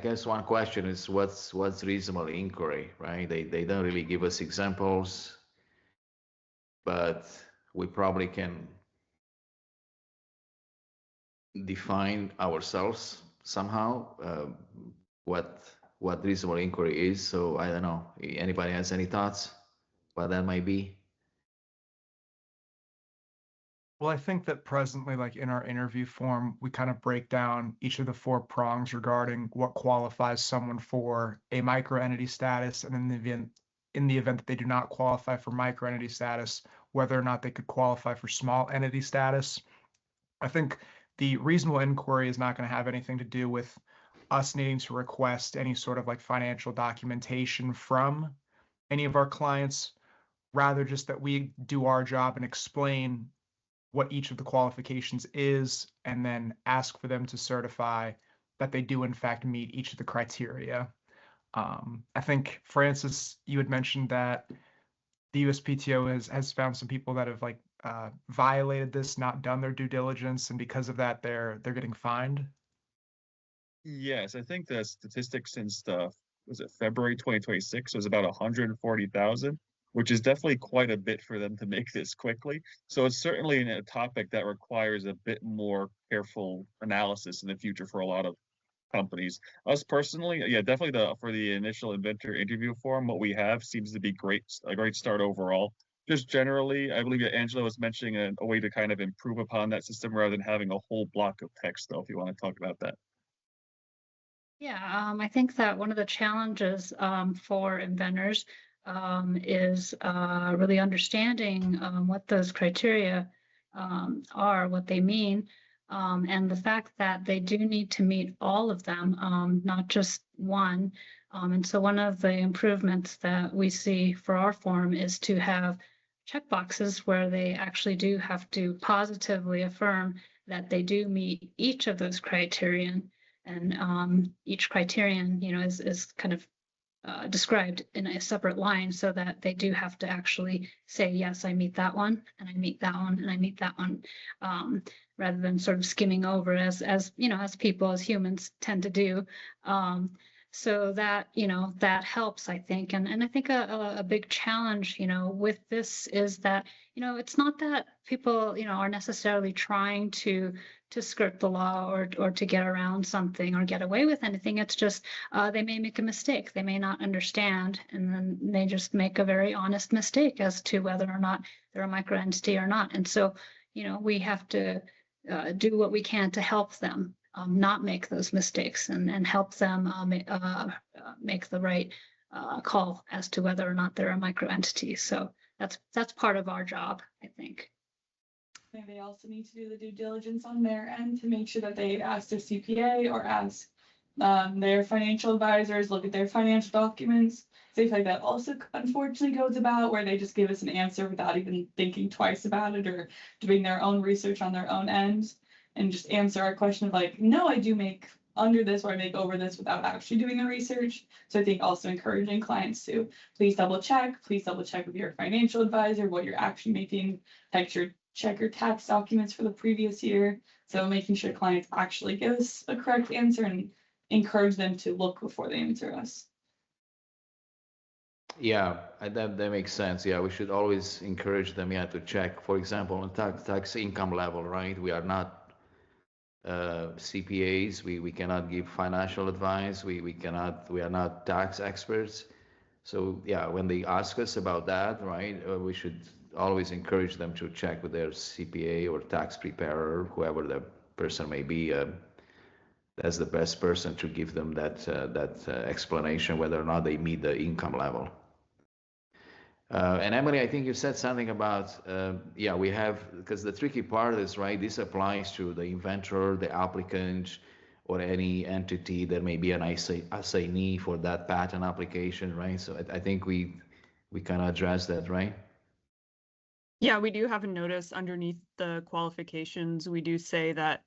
guess one question is what's reasonable inquiry, right? They don't really give us examples, but we probably can define ourselves somehow what reasonable inquiry is. So I don't know. Anybody has any thoughts what that might be? Well, I think that presently, like in our interview form, we kind of break down each of the four prongs regarding what qualifies someone for a microentity status, and in the event that they do not qualify for microentity status, whether or not they could qualify for small entity status. I think the reasonable inquiry is not going to have anything to do with us needing to request any sort of like financial documentation from any of our clients, rather just that we do our job and explain what each of the qualifications is, and then ask for them to certify that they do in fact meet each of the criteria. I think, Francis, you had mentioned that the USPTO has found some people that have like violated this, not done their due diligence, and because of that, they're getting fined. Yes, I think the statistics since was it February 2026 was about 140,000, which is definitely quite a bit for them to make this quickly. So it's certainly a topic that requires a bit more careful analysis in the future for a lot of companies. Us personally, yeah, definitely for the initial inventor interview form, what we have seems to be a great start overall. Just generally, I believe that Angela was mentioning a way to kind of improve upon that system rather than having a whole block of text, though, if you want to talk about that. Yeah, I think that one of the challenges for inventors is really understanding what those criteria are, what they mean, and the fact that they do need to meet all of them, not just one. And so one of the improvements that we see for our form is to have checkboxes where they actually do have to positively affirm that they do meet each of those criterion. And each criterion, is kind of described in a separate line so that they do have to actually say, yes, I meet that one, and I meet that one, and I meet that one, rather than sort of skimming over as people, as humans tend to do. So that, that helps, I think. And I think a big challenge, with this is that, it's not that people, are necessarily trying to skirt the law or to get around something or get away with anything. It's just they may make a mistake. They may not understand, and then they just make a very honest mistake as to whether or not they're a microentity or not. And so, we have to do what we can to help them not make those mistakes and help them make the right call as to whether or not they're a microentity. So that's part of our job, I think. And they also need to do the due diligence on their end to make sure that they ask their CPA or ask their financial advisors, look at their financial documents. Things like that also unfortunately goes about where they just give us an answer without even thinking twice about it or doing their own research on their own end and just answer our question of like, no, I do make under this or I make over this without actually doing the research. So I think also encouraging clients to please double check with your financial advisor what you're actually making, check your tax documents for the previous year. So making sure clients actually give us a correct answer and encourage them to look before they answer us. Yeah, that makes sense. Yeah, we should always encourage them, to check. For example, on tax income level, right? We are not CPAs. We cannot give financial advice. We are not tax experts. So yeah, when they ask us about that, right, we should always encourage them to check with their CPA or tax preparer, whoever the person may be. That's the best person to give them that explanation whether or not they meet the income level. And Emily, I think you said something about, we have, because the tricky part is, right, this applies to the inventor, the applicant, or any entity that may be an assignee for that patent application, right? So I think we kind of address that, right? Yeah, we do have a notice underneath the qualifications. We do say that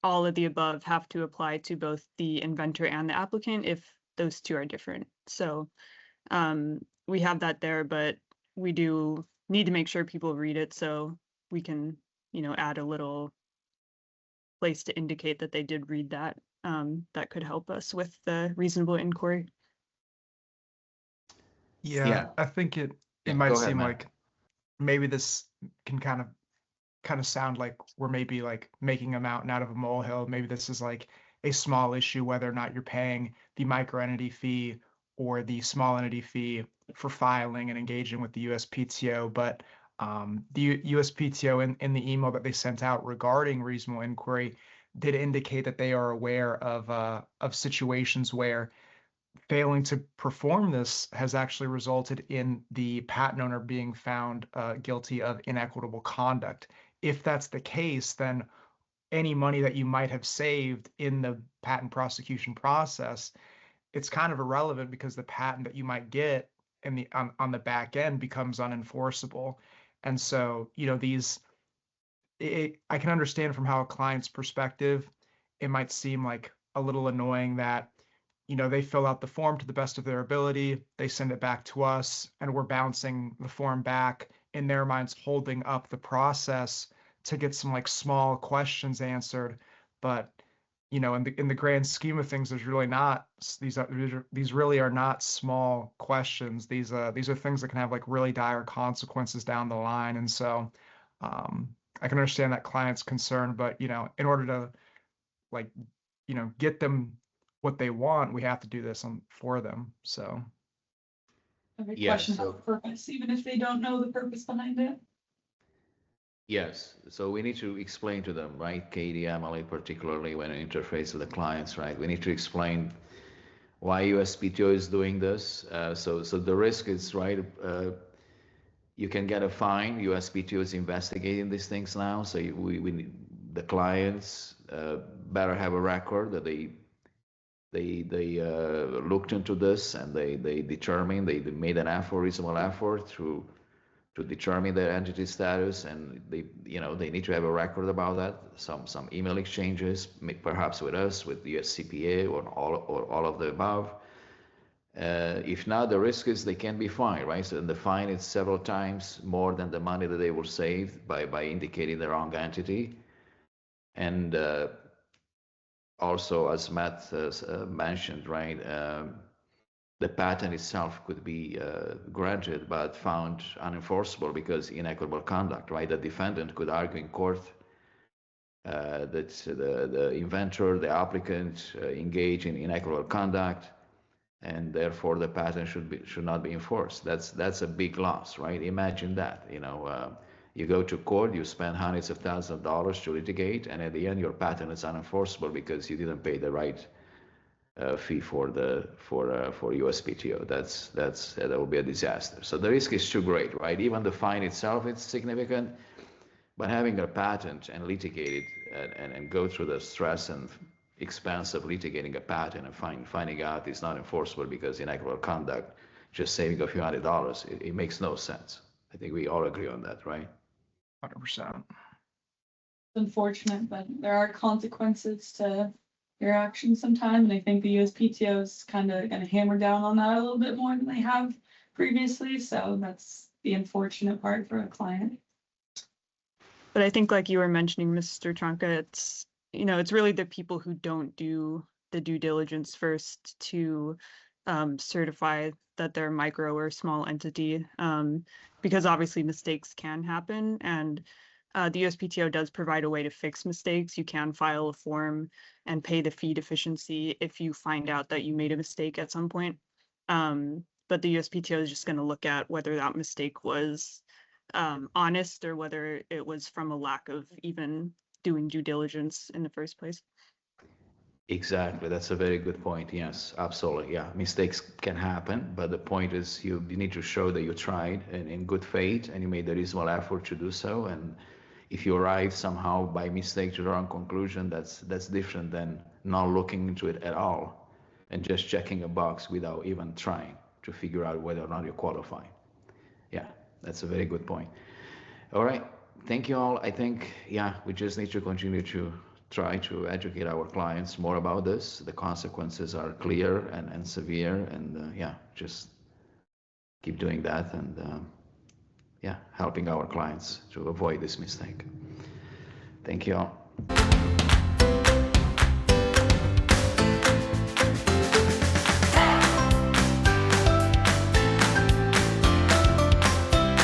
all of the above have to apply to both the inventor and the applicant if those two are different. So we have that there, but we do need to make sure people read it so we can, add a little place to indicate that they did read that that could help us with the reasonable inquiry. Yeah, I think it might go ahead, seem Matt. like maybe this can kind of sound like we're maybe like making a mountain out of a molehill. Maybe this is like a small issue, whether or not you're paying the microentity fee or the small entity fee for filing and engaging with the USPTO. But the USPTO in the email that they sent out regarding reasonable inquiry did indicate that they are aware of situations where failing to perform this has actually resulted in the patent owner being found guilty of inequitable conduct. If that's the case, then any money that you might have saved in the patent prosecution process, it's kind of irrelevant because the patent that you might get in the on the back end becomes unenforceable. And so, I can understand from how a client's perspective, it might seem like a little annoying that they fill out the form to the best of their ability, they send it back to us, and we're bouncing the form back, in their minds, holding up the process to get some like small questions answered. But in the grand scheme of things, there's really not these really are not small questions. These are things that can have like really dire consequences down the line. And so I can understand that client's concern, but in order to like get them what they want, we have to do this for them. So Every Yeah, question so- has a purpose, even if they don't know the purpose behind it. Yes, so we need to explain to them, right? Katie, Emily, particularly when it interface with the clients, right? We need to explain why USPTO is doing this. So the risk is, right, you can get a fine. USPTO is investigating these things now, so we need, the clients better have a record that they looked into this and they determined, they made an effort, reasonable effort to determine their entity status, and they need to have a record about that. Some email exchanges, perhaps with us, with the USCPA, or all of the above. If not, the risk is they can be fined, right? So the fine is several times more than the money that they will save by indicating the wrong entity. And also, as Matt mentioned, right, the patent itself could be granted but found unenforceable because inequitable conduct, right? The defendant could argue in court that the inventor, the applicant engage in inequitable conduct, and therefore the patent should not be enforced. That's a big loss, right? Imagine that, you go to court, you spend hundreds of thousands of dollars to litigate, and at the end your patent is unenforceable because you didn't pay the right fee for USPTO. That will be a disaster. So the risk is too great, right? Even the fine itself is significant, but having a patent and litigate it and go through the stress and expense of litigating a patent and finding out it's not enforceable because inequitable conduct, just saving a few $100, it makes no sense. I think we all agree on that, right? 100%. It's unfortunate, but there are consequences to your actions sometime, and I think the USPTO is kind of going to hammer down on that a little bit more than they have previously. So that's the unfortunate part for a client. But I think, like you were mentioning, Mr. Tronka, it's really the people who don't do the due diligence first to certify that they're micro or small entity, because obviously mistakes can happen, and the USPTO does provide a way to fix mistakes. You can file a form and pay the fee deficiency if you find out that you made a mistake at some point. But the USPTO is just going to look at whether that mistake was honest or whether it was from a lack of even doing due diligence in the first place. Exactly. That's a very good point. Yes, absolutely. Yeah, mistakes can happen, but the point is you need to show that you tried and in good faith and you made the reasonable effort to do so. And if you arrive somehow by mistake to the wrong conclusion, that's different than not looking into it at all and just checking a box without even trying to figure out whether or not you qualify. Yeah, that's a very good point. All right. Thank you all. I think, yeah, we just need to continue to try to educate our clients more about this. The consequences are clear and severe, and yeah, just keep doing that and yeah, helping our clients to avoid this mistake. Thank you all.